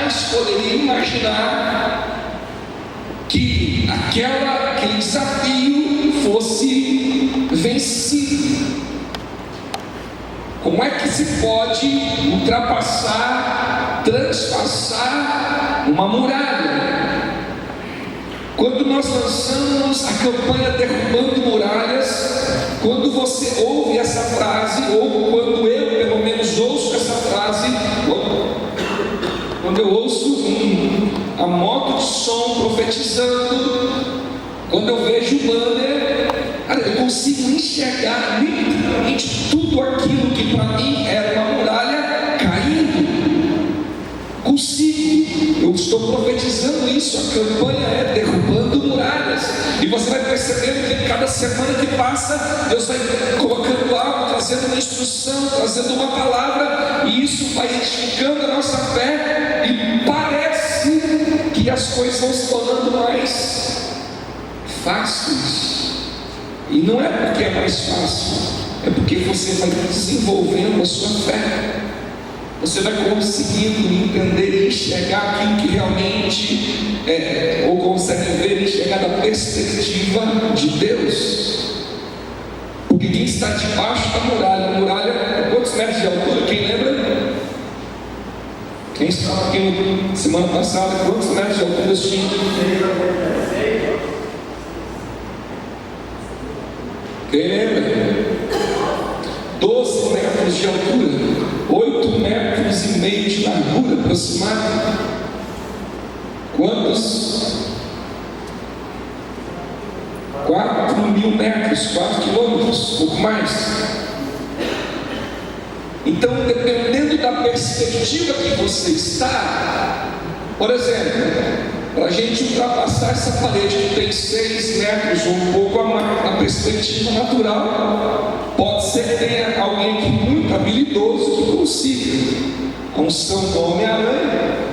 jamais poderia imaginar que aquele desafio fosse vencido. Como é que se pode ultrapassar, transpassar uma muralha? Quando nós lançamos a campanha Derrubando Muralhas, quando você ouve essa frase, ou quando eu pelo menos ouço essa frase, quando eu ouço a moto de som profetizando, quando eu vejo o banner, eu consigo enxergar literalmente tudo aquilo que para mim era uma muralha caindo. Consigo, eu estou profetizando isso. A campanha é Derrubando Muralhas, e você vai percebendo que cada semana que passa Deus vai colocando algo, trazendo uma instrução, trazendo uma palavra, e isso vai edificando a nossa fé, e parece que as coisas vão se tornando mais fáceis. E não é porque é mais fácil, é porque você vai desenvolvendo a sua fé. Você vai conseguindo entender e enxergar aquilo que realmente ou consegue ver e enxergar da perspectiva de Deus. Porque quem está debaixo da muralha, a muralha é quantos metros de altura? Quem lembra? Quem estava aqui na semana passada, quantos metros de altura tinha? Quem lembra? 12 metros de altura, 8 metros e meio de largura aproximada. Quantos? 4.000 metros, 4 quilômetros, pouco mais. Então, dependendo da perspectiva que você está, por exemplo, para a gente ultrapassar essa parede que tem 6 metros ou um pouco a mais, na perspectiva natural, pode ser que tenha alguém que muito habilidoso que consiga. A unção do Homem-Aranha,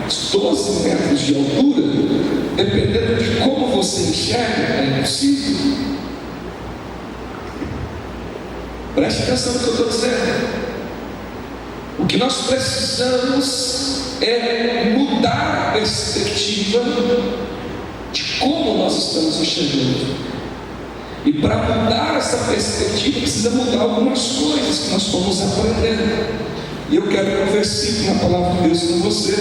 os 12 metros de altura, dependendo de como você enxerga, é impossível. Preste atenção no que eu estou dizendo. O que nós precisamos é mudar a perspectiva de como nós estamos enxergando. E para mudar essa perspectiva, precisa mudar algumas coisas que nós vamos aprendendo. E eu quero ler um versículo na palavra de Deus com você.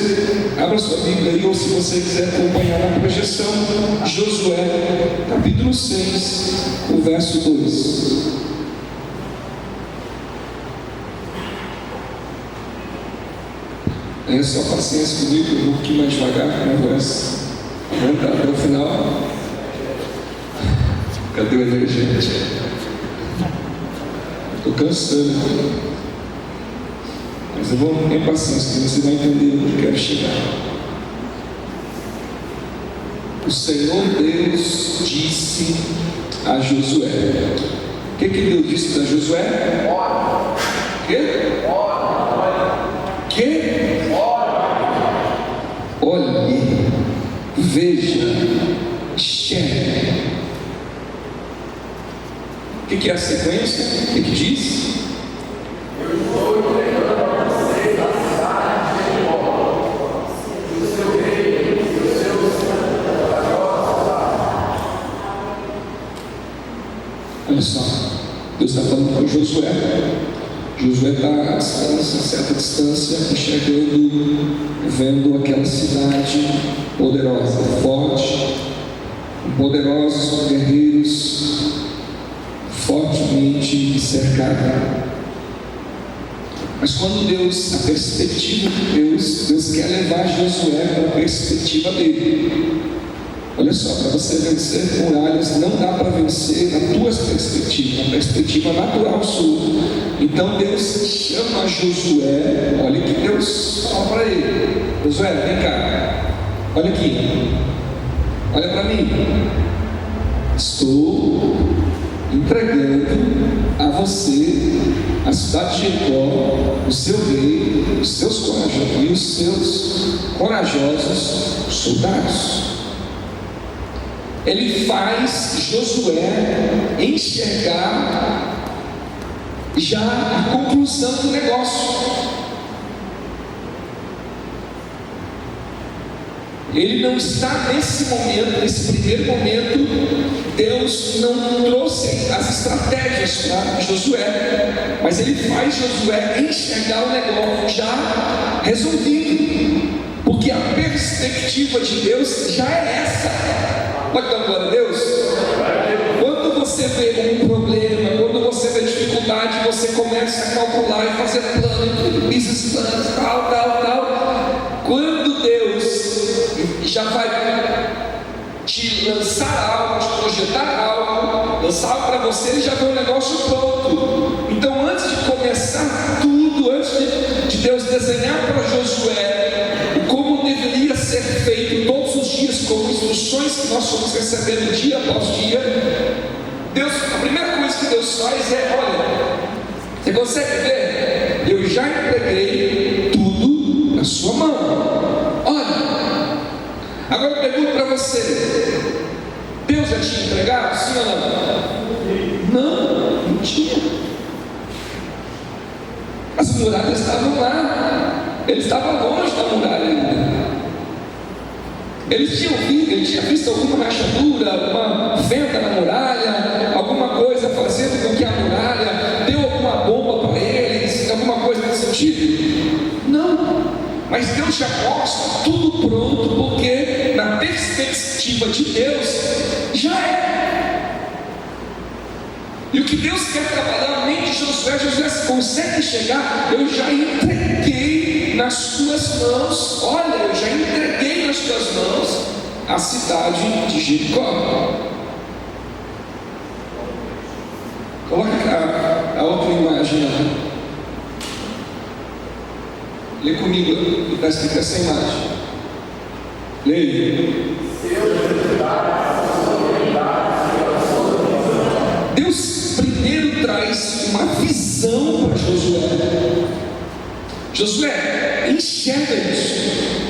Abra sua Bíblia aí, ou se você quiser acompanhar na projeção, Josué, capítulo 6, o verso 2. Tenha só paciência comigo, eu vou um pouquinho mais devagar, com a minha voz aguenta até o final. Cadê o emergente? Estou cansando, mas eu vou ter paciência, que você vai entender onde eu quero chegar. O Senhor Deus disse a Josué. O que Deus disse a Josué? O quê? Que? Olhe, veja, enxergue. O que é a sequência? O que diz? Eu estou entregando a vocês a cidade de Jericó, o seu rei e os seus Olha só, Deus está falando com Josué. Josué está a certa distância, enxergando, vendo aquela cidade poderosa, forte, poderosos guerreiros, fortemente cercada. Mas quando Deus, a perspectiva de Deus quer levar Josué para a perspectiva dele. Olha só, para você vencer muralhas, não dá para vencer na tua perspectiva, na perspectiva natural sua. Então Deus chama Josué, olha o que Deus fala para ele: Josué, vem cá, olha aqui, olha para mim, estou entregando a você a cidade de Jericó, o seu rei, os seus corajosos soldados. Ele faz Josué enxergar já a conclusão do negócio. Ele não está nesse momento, nesse primeiro momento, Deus não trouxe as estratégias para Josué, mas ele faz Josué enxergar o negócio já resolvido, porque a perspectiva de Deus já é essa. Pode dar glória a Deus? Quando você vê um problema, quando você vê dificuldade, você começa a calcular e fazer plano, business plans, tal. Quando Deus já vai te lançar algo, te projetar algo, lançar algo para você, ele já vê o negócio pronto. Então, antes de começar tudo, antes de Deus desenhar para Josué como deveria ser feito todos os dias, como instruções que nós fomos recebendo dia após dia, a primeira coisa que Deus faz é: olha, você consegue ver? Eu já entreguei tudo na sua mão. Olha, agora eu pergunto para você: Deus já tinha entregado? Sim ou não? Não tinha. As muralhas estavam lá, ele estava longe da muralha ainda. Ele tinha visto alguma rachadura, alguma fenda na muralha, alguma coisa fazendo com que a muralha deu alguma bomba para eles, alguma coisa nesse sentido? Não. Mas Deus já mostra tudo pronto, porque na perspectiva de Deus já é. E o que Deus quer trabalhar na mente de Josué consegue chegar: eu já entreguei nas tuas mãos, olha, eu já entreguei nas tuas mãos a cidade de Jericó. Coloca a outra imagem lá. Lê comigo, está escrito essa imagem. Leia. Deus primeiro traz uma visão para Josué. Josué, enxerga isso.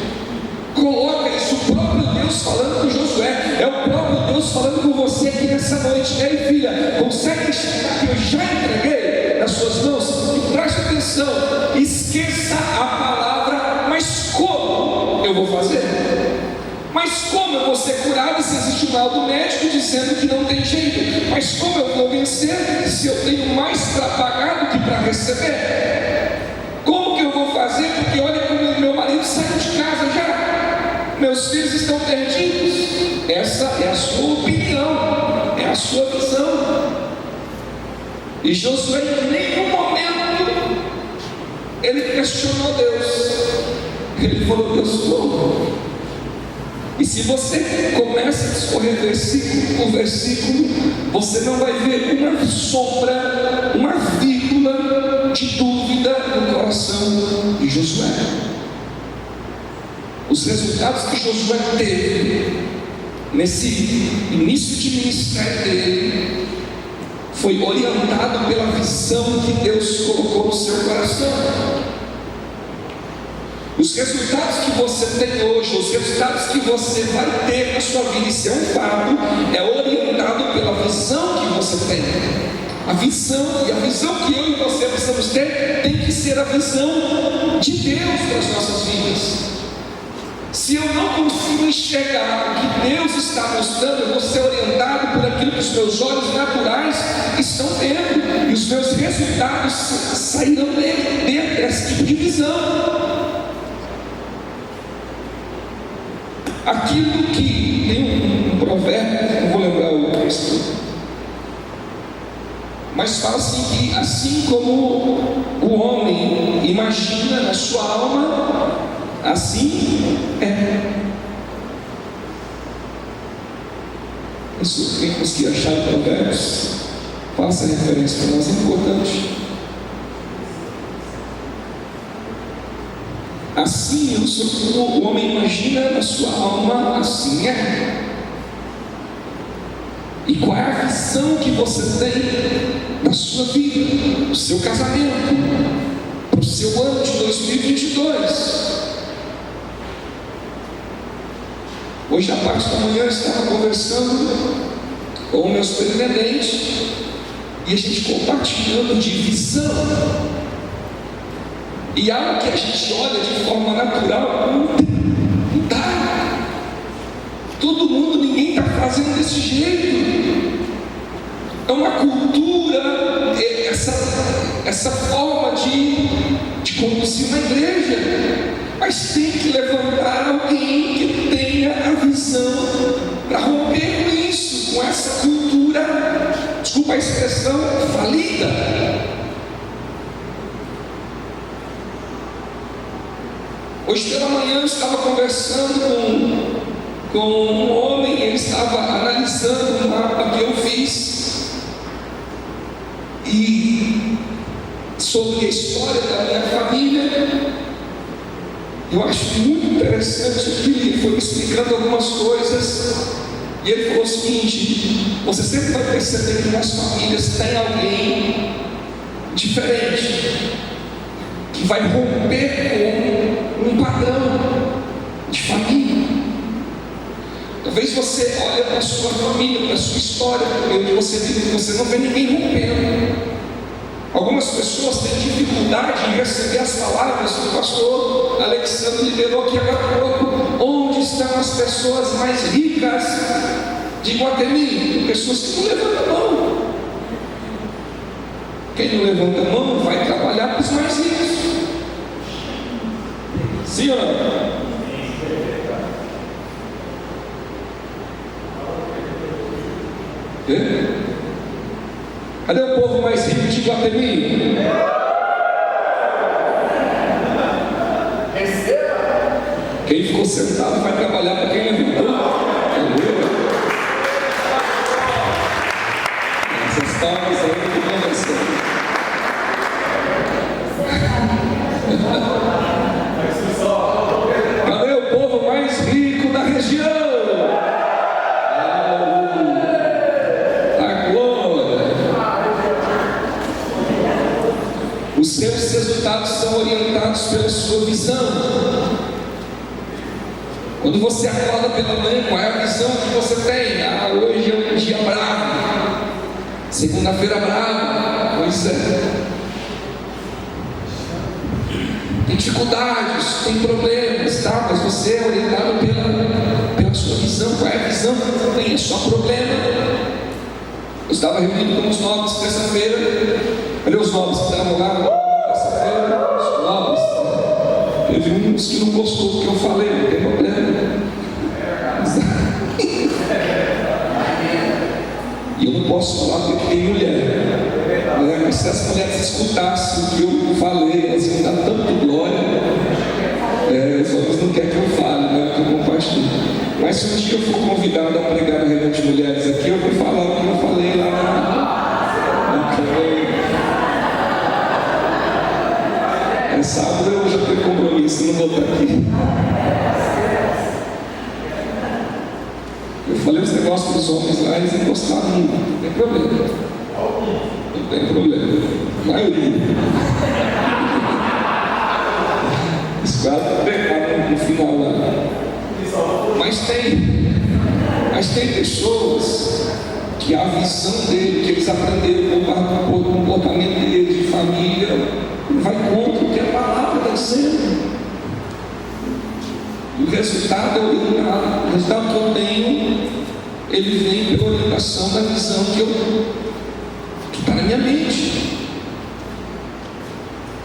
Coloca isso, o próprio Deus falando com Josué. É o próprio Deus falando com você aqui nessa noite. Ei, filha, consegue enxergar que eu já entreguei nas suas mãos? E preste atenção, esqueça a palavra mas como eu vou fazer? Mas como eu vou ser curado se existe um laudo médico dizendo que não tem jeito? Mas como eu vou vencer se eu tenho mais para pagar do que para receber? Como que eu vou fazer? Porque olha como meu marido saiu de casa já, meus filhos estão perdidos. Essa é a sua opinião, é a sua visão. E Josué em nenhum momento ele questionou Deus. Ele falou: Deus, como? E se você começa a discorrer versículo por versículo, você não vai ver uma sombra, uma vírgula de dúvida no coração de Josué. Os resultados que Josué teve nesse início de ministério dele foi orientado pela visão que Deus colocou no seu coração. Os resultados que você tem hoje, os resultados que você vai ter na sua vida, isso é um fato, é orientado pela visão que você tem. A visão, e a visão que eu e você precisamos ter, tem que ser a visão de Deus para as nossas vidas. Se eu não consigo enxergar o que Deus está mostrando, eu vou ser orientado por aquilo que os meus olhos naturais estão vendo, e os meus resultados sairão desse tipo de visão. Aquilo que tem um provérbio, não vou lembrar o texto, mas fala assim que assim como o homem imagina na sua alma, assim é. Quem conseguir achar o provérbios, faça referência para nós, é importante. Assim, o homem imagina na sua alma, assim é. E qual é a visão que você tem da sua vida, do seu casamento, para o seu ano de 2022? Hoje, à parte da manhã, eu estava conversando com o meu superintendente, e a gente compartilhando de visão. E algo que a gente olha de forma natural, não dá. Todo mundo, ninguém está fazendo desse jeito. É uma cultura, essa forma de conduzir uma igreja. Mas tem que levantar alguém que tenha a visão para romper com isso, com essa cultura, desculpa a expressão, falida. Hoje pela manhã eu estava conversando com um homem, ele estava analisando um mapa que eu fiz e sobre a história da minha família. Eu acho muito interessante que ele foi me explicando algumas coisas e ele falou o seguinte: você sempre vai perceber que nas famílias tem alguém diferente que vai romper com um padrão de família. Talvez você olhe para a sua família, para a sua história, onde você não vê ninguém rompendo. Algumas pessoas têm dificuldade em receber as palavras que o pastor Alexandre liberou aqui agora há pouco. Onde estão as pessoas mais ricas de Iguatemi? Pessoas que não levantam a mão. Quem não levanta a mão vai trabalhar para os mais ricos. Sim ou não? Cadê o povo mais rico de Iguatemi? Quem ficou sentado vai trabalhar para quem levantou. Essas palmas aí que conversando. Cadê o povo mais rico da região? Os seus resultados são orientados pela sua visão. Quando você acorda pela manhã, qual é a visão que você tem? Hoje é um dia bravo, segunda-feira brava. Pois é. Tem dificuldades, tem problemas, tá? Mas você é orientado pela sua visão. Qual é a visão que você tem? É só problema. Eu estava reunido com os nobres terça-feira. Olha os nobres que estavam lá terça-feira. Os nobres. Teve uns que não gostou do que eu falei, não tem problema. E eu não posso falar porque tem mulher. Mas se as mulheres escutassem o que eu falei, elas iam dar tanta glória. Os homens não querem que eu fale, né? Que eu compartilhe. Mas se um dia eu for convidado a pregar na reunião de mulheres aqui, eu vou falar o que eu falei lá. Sábado eu já tenho compromisso, não vou estar aqui. Eu falei os negócios para os homens lá, eles encostaram em mim. Não tem problema. Não tem problema. A maioria. Os quatro pegaram no final lá. Mas tem pessoas que a visão dele, que eles aprenderam com o comportamento dele de família, vai contra o que a palavra está dizendo. O resultado é orientado. O resultado que eu tenho, ele vem pela orientação da visão que está na minha mente.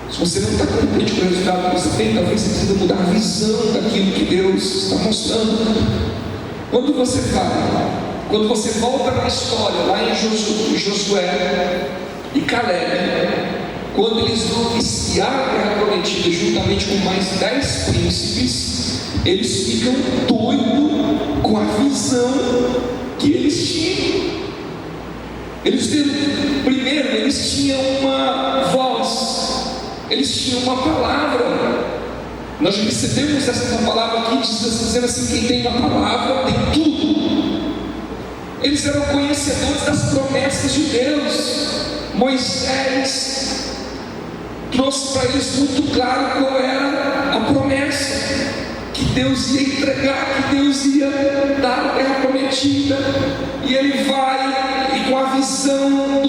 Se você não está contente com o resultado que você tem, talvez você precisa mudar a visão daquilo que Deus está mostrando. Quando você volta na história, lá em Josué e Caleb, quando eles vão iniciar a terra prometida juntamente com mais 10 príncipes, eles ficam doidos com a visão que eles tinham. Primeiro, eles tinham uma voz, eles tinham uma palavra. Nós recebemos essa palavra aqui, dizendo assim: quem tem uma palavra tem tudo. Eles eram conhecedores das promessas de Deus. Moisés trouxe para eles muito claro qual era a promessa que Deus ia entregar, que Deus ia dar a terra prometida. E ele vai, e com a visão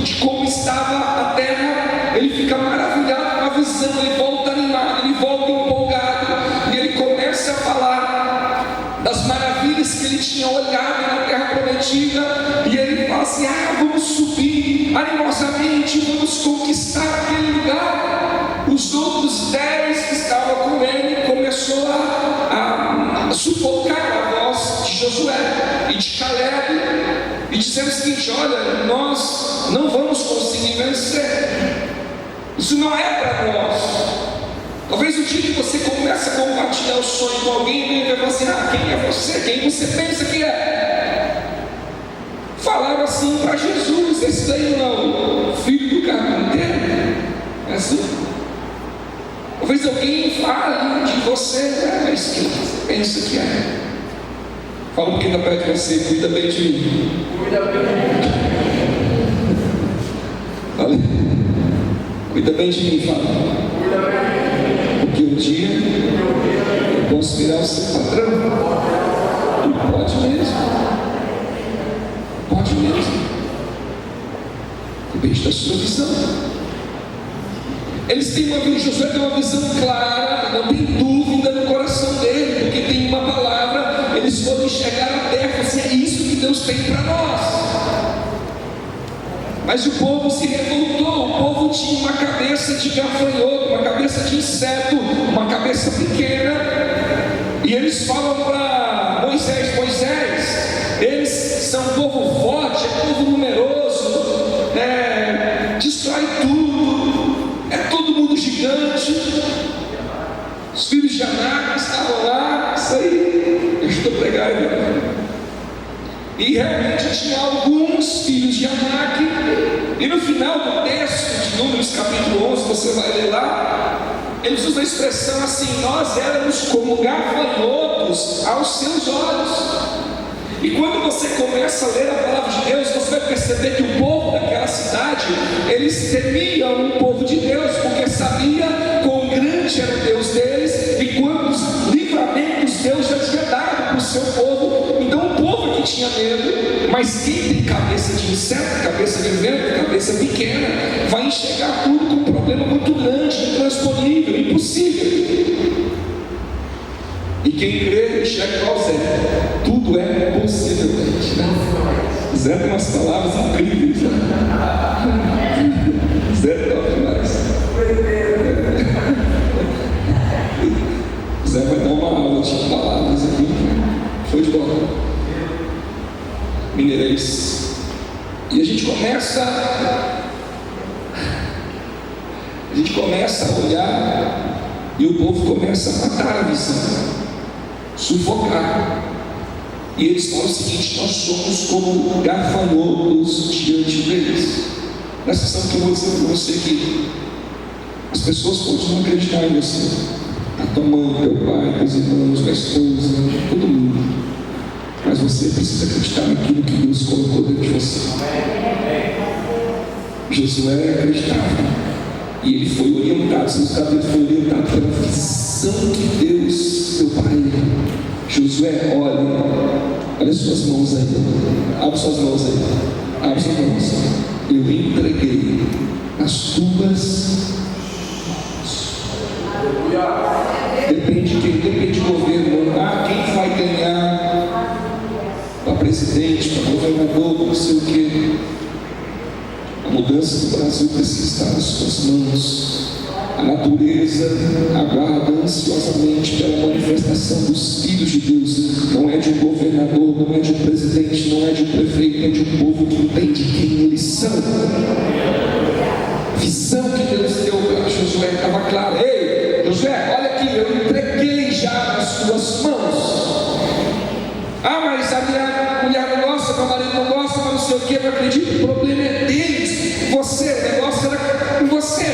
de como estava a terra, ele fica maravilhado com a visão, ele volta animado, ele volta empolgado, e ele começa a falar das maravilhas que ele tinha olhado na terra prometida. E ele fala assim: vamos subir animosamente, vamos conquistar aquele lugar. Os outros 10 que estavam com ele começou a sufocar a voz de Josué e de Caleb, e dizendo o seguinte: olha, nós não vamos conseguir vencer, isso não é para nós. Talvez o dia que você começa a compartilhar o sonho com alguém, ele vai falar assim: quem é você? Quem você pensa que é? Falaram assim para Jesus: esse daí não, filho do carpinteiro. É assim. Talvez alguém fale de você: mas quem você pensa que é? Fala um pouquinho da perto de você: cuida bem de mim. Cuida bem de mim. Fala. Cuida bem de mim, fala. Cuida bem de mim. Porque um dia eu posso virar o seu patrão. E pode mesmo. Pode mesmo. Depende da sua visão. Eles têm uma visão, Josué tem uma visão clara, não tem dúvida no coração dele, porque tem uma palavra. Eles foram enxergar a terra, assim: é isso que Deus tem para nós. Mas o povo se revoltou. O povo tinha uma cabeça de gafanhoto, uma cabeça de inseto, uma cabeça pequena. E eles falam para Moisés: Moisés, eles são um povo forte, é um povo numeroso, destrói tudo, é todo mundo gigante. Os filhos de Anak estavam lá. Isso aí, eu estou pregando. E realmente tinha alguns filhos de Anak. E no final do texto de Números capítulo 11, você vai ler lá, eles usam a expressão assim: nós éramos como gafanhotos aos seus olhos. E quando você começa a ler a palavra de Deus, você vai perceber que o povo daquela cidade, eles temiam o povo de Deus, porque sabia quão grande era o Deus deles e quantos livramentos Deus já tinha dado para o seu povo. Então o povo que tinha medo, mas quem tem cabeça de inseto, cabeça de vento, cabeça pequena, vai enxergar tudo com um problema muito grande, intransponível, impossível. E quem crê, enxerga igual Zé: tudo é possivelmente. Zé tem umas palavras incríveis, né? Zé é top demais. Zé vai dar uma aula de palavras aqui. Foi de bola. Mineirês. E a gente começa a olhar, e o povo começa a matar a visão, sufocar. E eles falam o seguinte: nós somos como gafanhotos diante deles. Nessa sessão que eu vou dizer para você que as pessoas continuam acreditar em você, a tua mãe, teu pai, teus irmãos, tua esposa, todo mundo. Mas você precisa acreditar naquilo que Deus colocou dentro de você. Josué acreditava, e ele foi orientado, seus cabelos foi orientado pela visão que Deus deu para ele. Josué, olha suas mãos aí, abre suas mãos aí, abre suas mãos. Eu entreguei as tuas mãos. Depende de quem, depende do governo. Quem vai ganhar para presidente, para governador, para não sei o quê. A mudança do Brasil precisa estar nas suas mãos. A natureza aguarda ansiosamente pela manifestação dos filhos de Deus. Não é de um governador, não é de um presidente, não é de um prefeito, é de um povo que entende quem eles são. A visão que Deus deu para Josué estava clara: ei, Josué, olha aqui, eu entreguei já nas tuas mãos. Mas a minha mulher não gosta, meu marido não gosta, mas não sei o que, eu não acredito. O problema é deles. Você, o negócio era com você.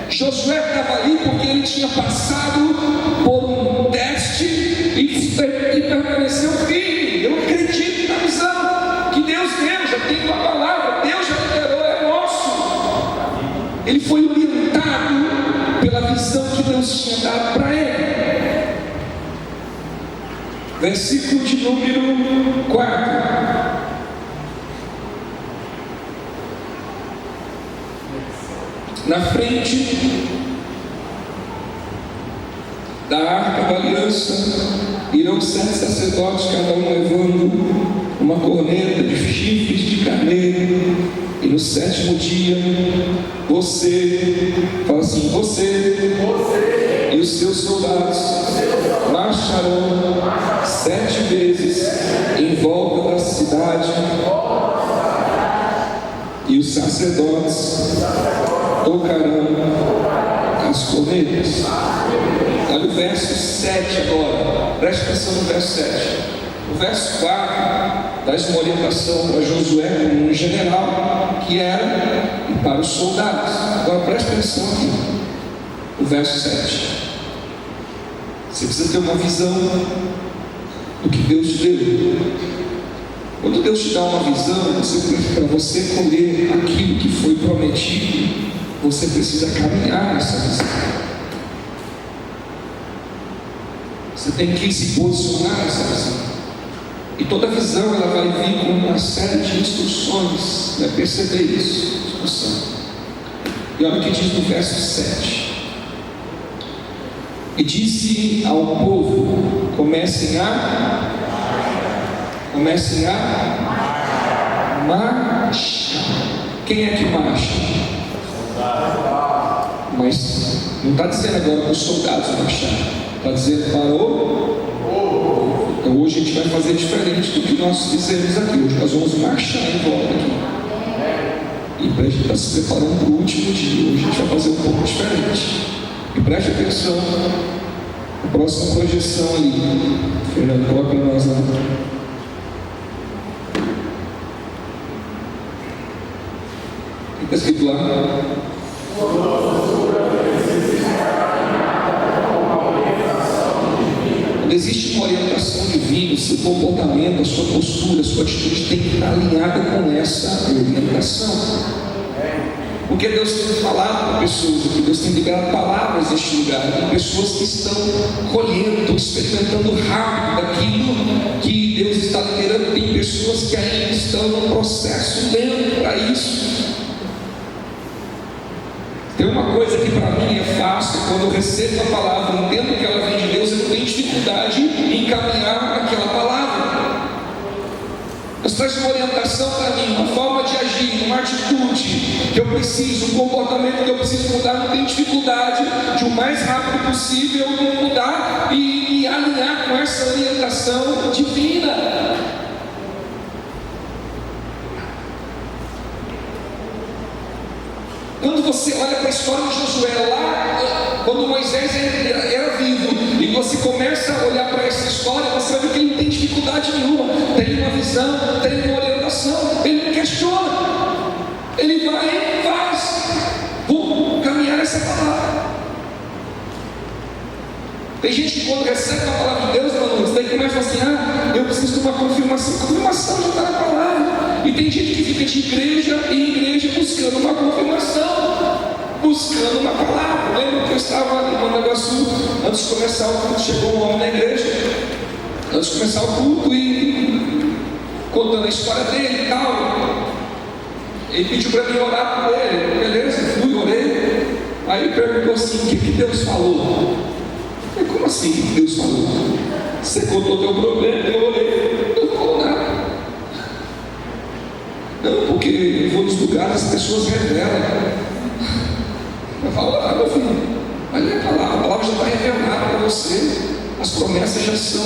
Josué estava ali porque ele tinha passado por um teste e permaneceu firme. Eu acredito na visão que Deus deu, já tem uma palavra, Deus já liberou, é nosso. Ele foi orientado pela visão que Deus tinha dado para ele. versículo de número 4. Na frente da arca da aliança irão 7 sacerdotes, cada um levando uma corneta de chifres de carneiro, e no 7º dia você, fala assim, você e os seus soldados marcharão 7 vezes em volta da cidade, e os sacerdotes tocarão as cornetas. Olha o verso 7 agora, preste atenção no verso 7. O verso 4 traz uma orientação para Josué como um general que era, e para os soldados. Agora preste atenção aqui, o verso 7. Você precisa ter uma visão do que Deus te deu. Quando Deus te dá uma visão, para você colher aquilo que foi prometido, você precisa caminhar nessa visão. Você tem que se posicionar nessa visão. E toda visão ela vai vir com uma série de instruções. Vai perceber isso, instrução. E olha o que diz no verso 7. E disse ao povo: comecem a marchar. Quem é que marcha? Mas não está dizendo agora para os soldados marchar, está dizendo para o povo. Então hoje a gente vai fazer diferente do que nós fizemos aqui. Hoje nós vamos marchar em volta aqui. E para a gente estar se preparando para o último dia, hoje a gente vai fazer um pouco diferente. E preste atenção na próxima projeção ali. Fernando, coloca para nós lá. O que está escrito lá? Quando existe uma orientação divina, o seu comportamento, a sua postura, a sua atitude tem que estar alinhada com essa orientação. Porque Deus tem falado para pessoas, porque Deus tem liberado palavras neste lugar. Tem pessoas que estão colhendo, estão experimentando rápido daquilo que Deus está liberando. Tem pessoas que ainda estão num processo lento para isso. Tem uma coisa que para mim é fácil: quando eu recebo a palavra, entendo que ela vem de Deus, eu não tenho dificuldade em caminhar aquela palavra. Deus traz uma orientação para mim, uma forma de agir, uma atitude que eu preciso, um comportamento que eu preciso mudar. Não tenho dificuldade de o mais rápido possível mudar e me alinhar com essa orientação divina. Quando você olha para a história de Josué lá, quando Moisés era vivo, e você começa a olhar para essa história, você vai ver que ele não tem dificuldade nenhuma. Tem uma visão, tem uma orientação, ele não questiona, ele vai e faz. Vou caminhar essa palavra. Tem gente que quando recebe a palavra de Deus, você daí começa assim: eu preciso de uma confirmação. Confirmação já está na palavra. E tem gente que fica de igreja em igreja buscando uma confirmação, buscando uma palavra. Lembro que eu estava em Managaçu, antes de começar o culto, chegou um homem na igreja, antes de começar o culto, e contando a história dele e tal. Ele pediu para mim orar por ele. Beleza, fui, orei. Aí ele perguntou assim: o que Deus falou? Eu falei: como assim que Deus falou? Você contou o teu problema, eu orei, não falou nada. Não, porque eu vou nos lugares, as pessoas revelam. Eu falo: meu filho, mas a palavra já está revelada para você, as promessas já são.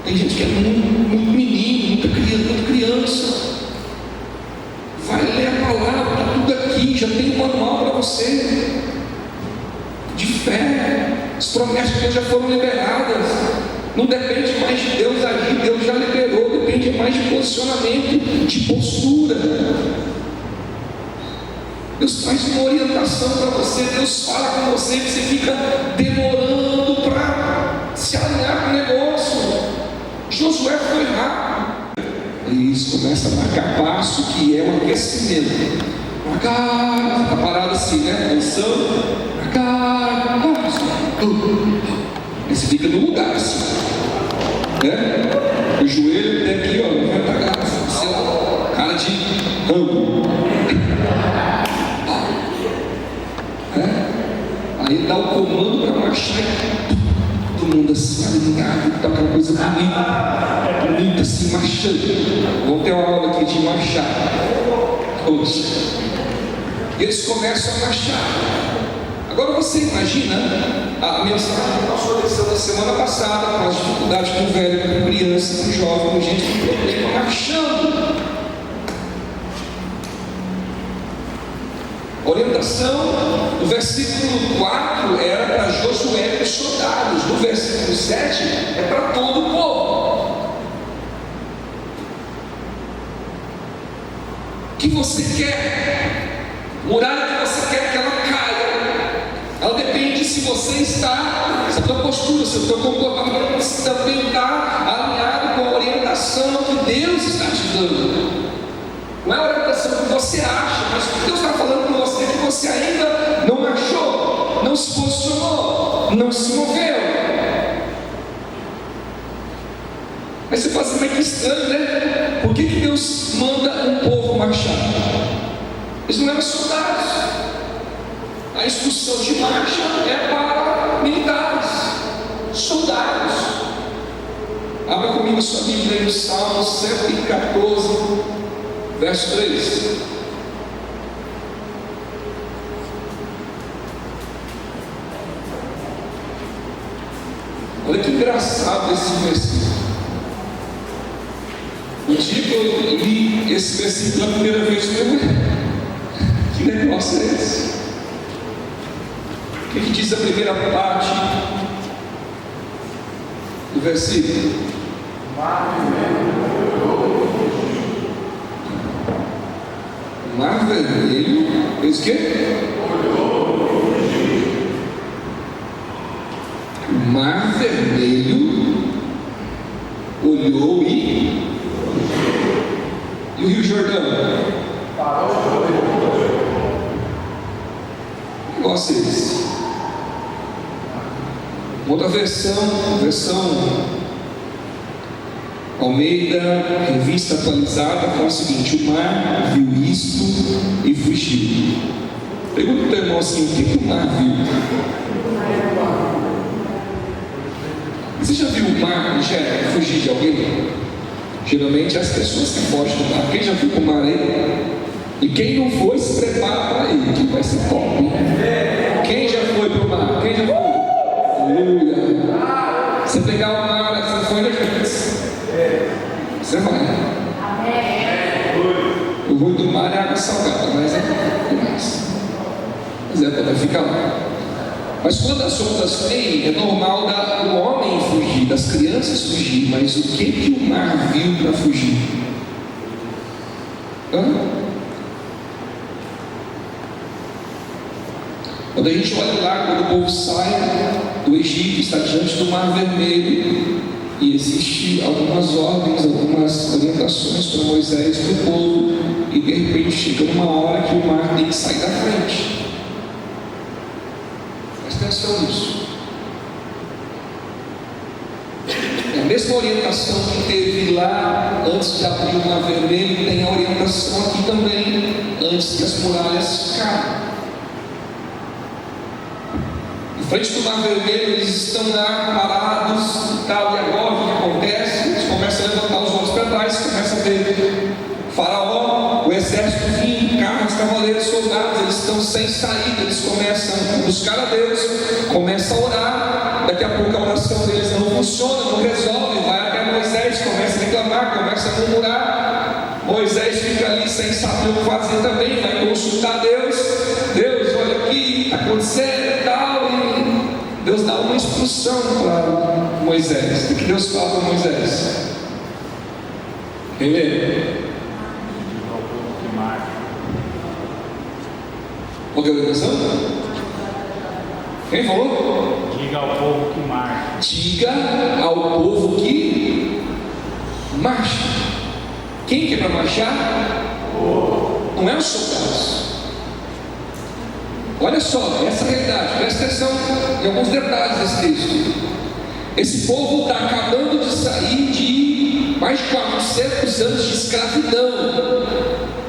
Tem gente que é muito menino, muita criança. Vai ler a palavra, está tudo aqui, já tem um manual para você, de fé. As promessas de Deus já foram liberadas. Não depende mais de Deus agir, Deus já liberou. Depende mais de posicionamento, de postura. Deus traz uma orientação para você, Deus fala com você, você fica demorando para se alinhar com o negócio. Josué foi rápido. E isso começa a marcar passo, que é um aquecimento. Marcar, está parado assim, né? Dançando. Marcar, passo. Aí você fica no lugar assim. né? O joelho até aqui, ó, 90 graus, cara de rambo. Aí dá o comando para marchar, todo mundo assim, alinhado, tá aquela coisa bonita assim, marchando. Vamos ter uma aula aqui de marchar. Todos. E eles começam a marchar. Agora você imagina a mensagem que nós conversamos na semana passada, com as dificuldades com velho, com criança, com jovem, com gente com problema, marchando. A orientação do versículo 4 era para Josué e os soldados, do versículo 7 é para todo o povo. O que você quer? Muralha que você quer que ela caia, ela depende se você está, se a tua postura, se o teu comportamento também está alinhado com a orientação que Deus está te dando. Não é a orientação que você acha, mas o que Deus está falando com você que você ainda não achou, não se posicionou, não se moveu. Aí você fala assim, mas que estranho, né? Por que Deus manda um povo marchar? Eles não eram soldados. A instrução de marcha é para militares, soldados. Abra comigo sua Bíblia no Salmo 114, verso 3. Olha que engraçado esse versículo. O dia que eu li esse versículo pela primeira vez, que negócio é esse? O que diz a primeira parte do versículo? Mar Vermelho fez o quê? O Mar Vermelho olhou e o Rio Jordão parou. Que negócio é esse? Outra versão Almeida, revista atualizada, fala o seguinte: o mar viu isto e fugiu. Pergunta para o teu irmão assim: o que o mar viu? Você já viu o mar fugir de alguém? Geralmente as pessoas que fogem do mar. Quem já viu o mar aí? E quem não foi, se prepara para ir, que vai ser top. Quem já foi para o mar? Quem já foi? Aleluia! Você pegar o mar, você foi na frente. Você vai, né? O ruim do mar é água salgada, mas é demais. Mas é para ficar lá. Mas quando as ondas vêm, é normal do homem fugir, das crianças fugir. Mas o que o mar viu para fugir? Quando a gente olha lá, quando o povo sai do Egito, está diante do Mar Vermelho, e existem algumas ordens, algumas orientações para Moisés e para o povo, e de repente chega uma hora que o mar tem que sair da frente. Presta atenção nisso. É a mesma orientação que teve lá antes de abrir o Mar Vermelho, tem a orientação aqui também, antes que as muralhas caiam. Em frente do Mar Vermelho, eles estão lá parados e tal, e agora o que acontece? Eles começam a levantar os olhos para trás, começam a ver Faraó, o exército vindo, carros, cavaleiros, soldados, eles estão sem saída, eles começam a buscar a Deus, começam a orar, daqui a pouco a oração deles não funciona, não resolve, vai até Moisés, começa a reclamar, começa a murmurar. Moisés fica ali sem saber o que fazer também, vai consultar Deus. Deus, olha aqui, está acontecendo e tal, e Deus dá uma instrução para Moisés. O que Deus fala para Moisés? Quem lê? Qual que é a orientação? Quem falou? Diga ao povo que marcha. Diga ao povo que marcha. Quem que é para marchar? Não é os soldados. Olha só, essa realidade, presta atenção em alguns detalhes desse texto. Esse povo está acabando de sair de mais de 400 anos de escravidão.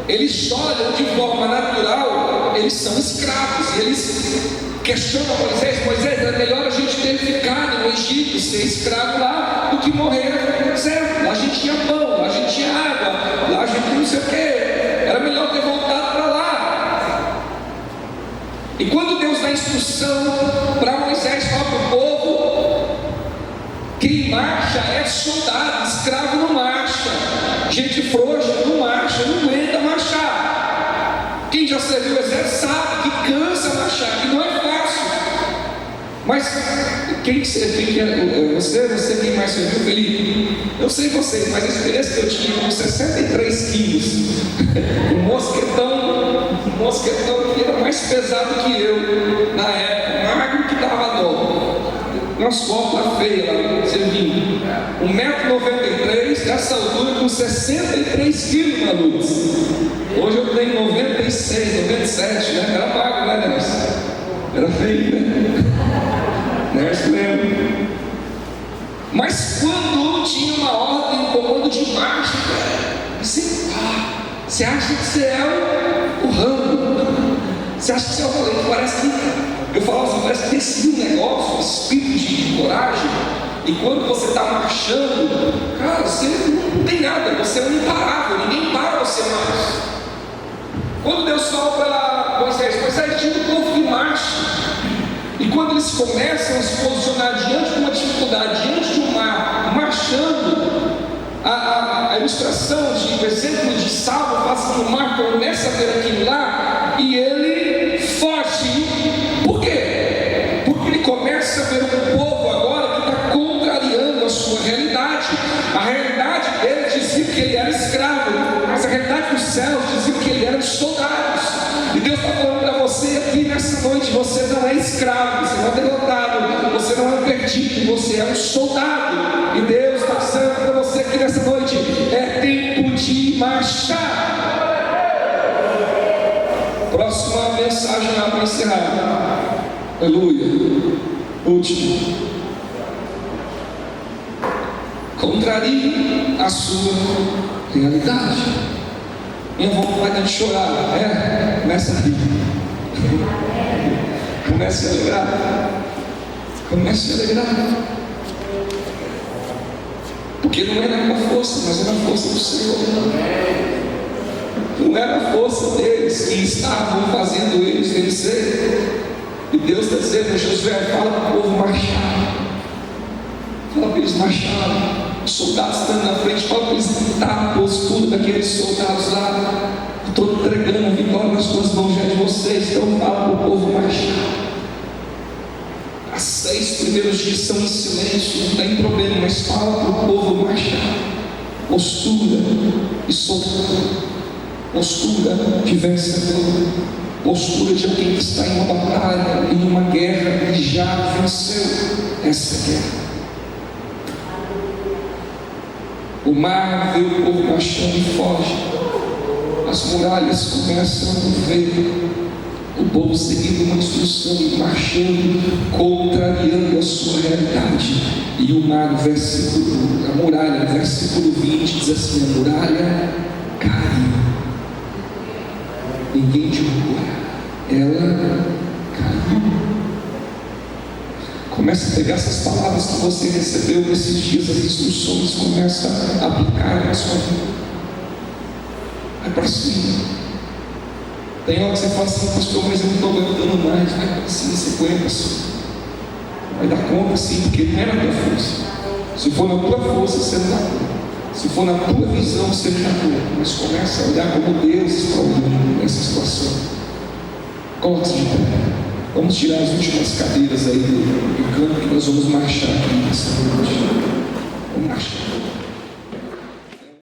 Eles olham de forma natural, eles são escravos, e eles questionam Moisés: Moisés, é melhor a gente ter ficado no Egito, ser escravo lá, do que morrer no deserto. Lá a gente tinha pão, lá a gente tinha água, lá a gente não sei o que, era melhor ter voltado para lá. E quando Deus dá instrução para Moisés, fala para o povo: quem marcha é soldado, escravo não marcha, gente frouxa não marcha, não aguenta marchar. Quem já serviu o exército sabe que cansa marchar, que não é fácil. Mas quem é você quem mais serviu, Felipe? Eu sei vocês, mas a experiência que eu tinha com 63 quilos, um mosquetão que era mais pesado que eu na época, magro que dava dó. Umas fotos lá feias lá, servindo. 1,93m, nessa altura, com 63 quilos na luz. Hoje eu tenho 96, 97, né? Era magro, né, Nelson? Era feio, né? Nelson lembra. Mas quando tinha uma ordem, um comando de marcha, você acha que você é o Rambo? Você acha que você é o valente? Parece que... Eu falava assim, parece que tem sido um negócio, um espírito de coragem. E quando você está marchando, cara, você não tem nada, você é um imparável, ninguém para você mais. Quando Deus fala para Moisés: Moisés, tira o povo que marcha. E quando eles começam a se posicionar diante de uma dificuldade, diante de um mar, marchando, a ilustração o exemplo de Saulo faz que o mar começa a ver aquilo lá e ele foge. Por quê? Porque ele começa a ver um povo agora que está contrariando a sua realidade. A realidade dele dizia que ele era escravo, mas a realidade dos céus dizia que ele era soldados. E Deus está falando para você aqui nessa noite: você não é escravo, você não é derrotado, você não é perdido, você é um soldado. E Deus está dizendo para você aqui nessa noite: é tempo de marchar. Próxima mensagem lá para encerrar. Aleluia. Último. Contrarie a sua realidade. Minha vontade de chorar, começa a rir. Comece a alegrar. Comece a alegrar. Porque não é na minha força, mas é na força do Senhor. Não era a força deles que estavam fazendo eles vencer. E Deus está dizendo: Josué, fala para o povo marchar. Fala para eles marcharem. Os soldados estando na frente, fala para eles gritar a postura daqueles soldados lá. Estou entregando a vitória nas suas mãos já de vocês. Então fala para o povo marchar. As 6 primeiros dias são em silêncio, não tem problema, mas fala para o povo marchar. Postura e soltura. Postura de vencedor. Postura de alguém que está em uma batalha, em uma guerra e já venceu essa guerra. O mar vê o povo marchando e foge. As muralhas começam a mover. O povo seguindo uma instrução e marchando, contrariando a sua realidade. E o mar, a muralha, no versículo 20, diz assim: a muralha caiu. Ninguém derrubou ela caiu. Começa a pegar essas palavras que você recebeu nesses dias, as instruções, começa a aplicar na sua vida. Vai para cima. Tem hora que você fala assim: pastor, mas eu não estou aguentando mais. Vai para cima, você aguenta sim. Vai dar conta sim, porque não é na tua força. Se for na tua força, você não dá conta. Se for na tua visão, você já conta. Mas começa a olhar como Deus está olhando nessa situação. Coloque-se de pé. Vamos tirar as últimas cadeiras aí do campo, que nós vamos marchar aqui nessa noite. Vamos marchar.